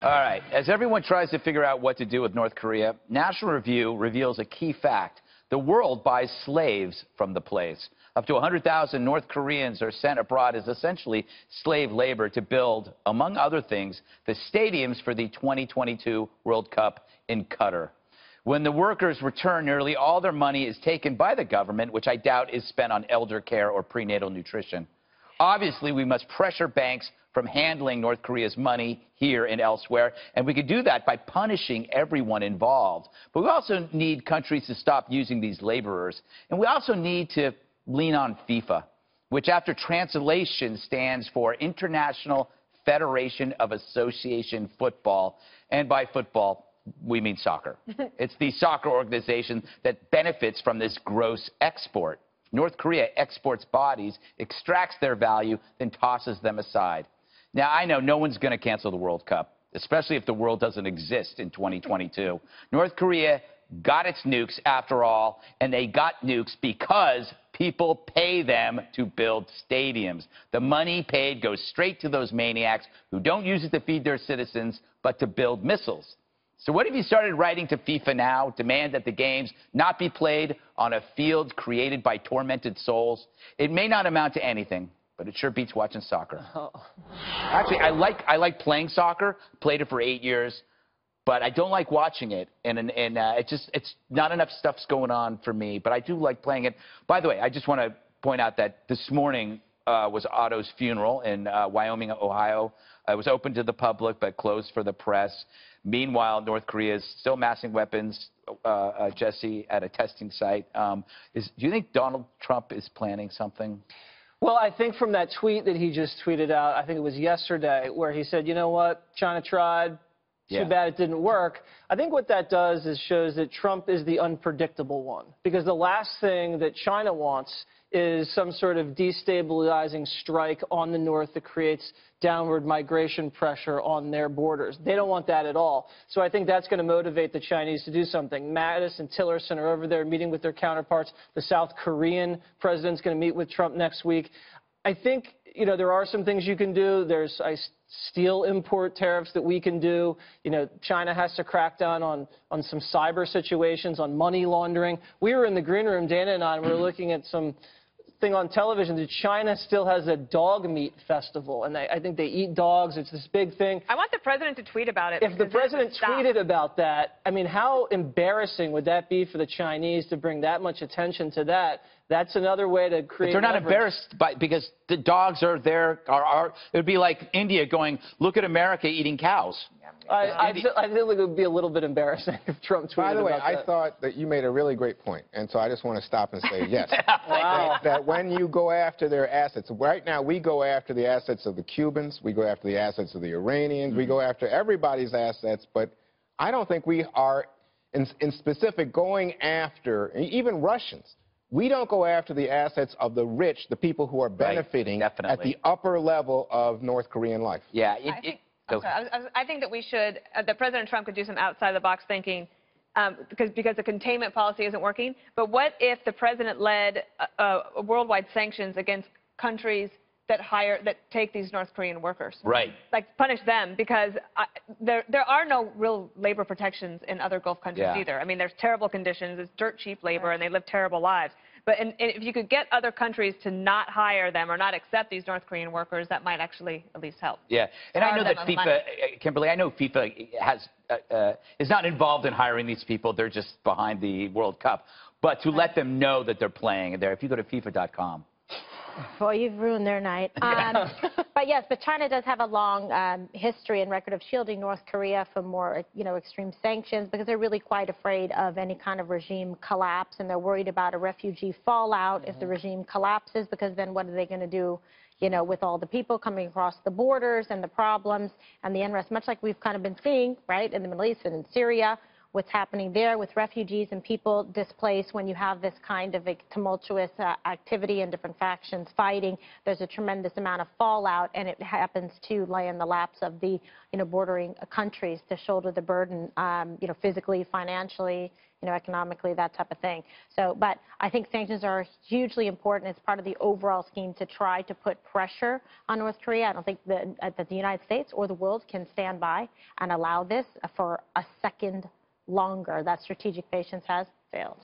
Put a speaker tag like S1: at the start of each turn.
S1: All right. As everyone tries to figure out what to do with North Korea, National Review reveals a key fact. The world buys slaves from the place. Up to 100,000 North Koreans are sent abroad as essentially slave labor to build, among other things, the stadiums for the 2022 World Cup in Qatar. When the workers return, nearly all their money is taken by the government, which I doubt is spent on elder care or prenatal nutrition. Obviously, we must pressure banks from handling North Korea's money here and elsewhere, and we could do that by punishing everyone involved. But we also need countries to stop using these laborers, and we also need to lean on FIFA, which after translation stands for International Federation of Association Football, and by football, we mean soccer. It's the soccer organization that benefits from this gross export. North Korea exports bodies, extracts their value, then tosses them aside. Now, I know no one's going to cancel the World Cup, especially if the world doesn't exist in 2022. North Korea got its nukes after all, and they got nukes because people pay them to build stadiums. The money paid goes straight to those maniacs who don't use it to feed their citizens, but to build missiles. So what if you started writing to FIFA now, demand that the games not be played on a field created by tormented souls? It may not amount to anything, but it sure beats watching soccer. Oh. Actually, I like playing soccer. Played it for 8 years, but I don't like watching it, and it's not enough stuff's going on for me. But I do like playing it. By the way, I just want to point out that this morning was Otto's funeral in Wyoming, Ohio. It was open to the public but closed for the press. Meanwhile, North Korea is still amassing weapons, Jesse, at a testing site. Do you think Donald Trump is planning something?
S2: Well, I think from that tweet that he just tweeted out, I think it was yesterday, where he said, you know what, China tried, too bad it didn't work. I think what that does is shows that Trump is the unpredictable one. Because the last thing that China wants is some sort of destabilizing strike on the North that creates downward migration pressure on their borders. They don't want that at all. So I think that's going to motivate the Chinese to do something. Mattis and Tillerson are over there meeting with their counterparts. The South Korean president's going to meet with Trump next week. I think, you know, there are some things you can do. There's steel import tariffs that we can do. You know, China has to crack down on some cyber situations, on money laundering. We were in the green room, Dana and I, and we were looking at some thing on television that China still has a dog meat festival, and I think they eat dogs. It's this big thing.
S3: I want the president to tweet about it.
S2: If the president tweeted about that, I mean, how embarrassing would that be for the Chinese to bring that much attention to that? That's another way to create.
S1: But they're not embarrassed because the dogs are there. It would be like India going, look at America eating cows.
S2: I think it would be a little bit embarrassing if Trump tweeted about that.
S4: By the way, I thought that you made a really great point, and so I just want to stop and say yes.
S2: Wow.
S4: That when you go after their assets, right now we go after the assets of the Cubans, we go after the assets of the Iranians, we go after everybody's assets, but I don't think we are, in specific, going after even Russians. We don't go after the assets of the rich, the people who are benefiting at the upper level of North Korean life.
S1: Yeah.
S3: I think that we should, that President Trump could do some outside-the-box thinking because the containment policy isn't working. But what if the president led worldwide sanctions against countries that take these North Korean workers?
S1: Right.
S3: Like punish them, because there are no real labor protections in other Gulf countries either. I mean, there's terrible conditions, it's dirt cheap labor, and they live terrible lives. But if you could get other countries to not hire them or not accept these North Korean workers, that might actually at least help.
S1: Yeah, and I know that FIFA, Kimberly, I know FIFA is not involved in hiring these people. They're just behind the World Cup. But to let them know that they're playing there, if you go to FIFA.com.
S5: Well, you've ruined their night. But yes, but China does have a long history and record of shielding North Korea from more, extreme sanctions because they're really quite afraid of any kind of regime collapse, and they're worried about a refugee fallout if the regime collapses, because then what are they going to do, with all the people coming across the borders and the problems and the unrest, much like we've kind of been seeing, right, in the Middle East and in Syria, what's happening there with refugees and people displaced. When you have this kind of a tumultuous activity and different factions fighting, there's a tremendous amount of fallout, and it happens to lay in the laps of the, bordering countries to shoulder the burden, physically, financially, economically, that type of thing. So, but I think sanctions are hugely important as part of the overall scheme to try to put pressure on North Korea. I don't think that the United States or the world can stand by and allow this for a second longer. That strategic patience has failed.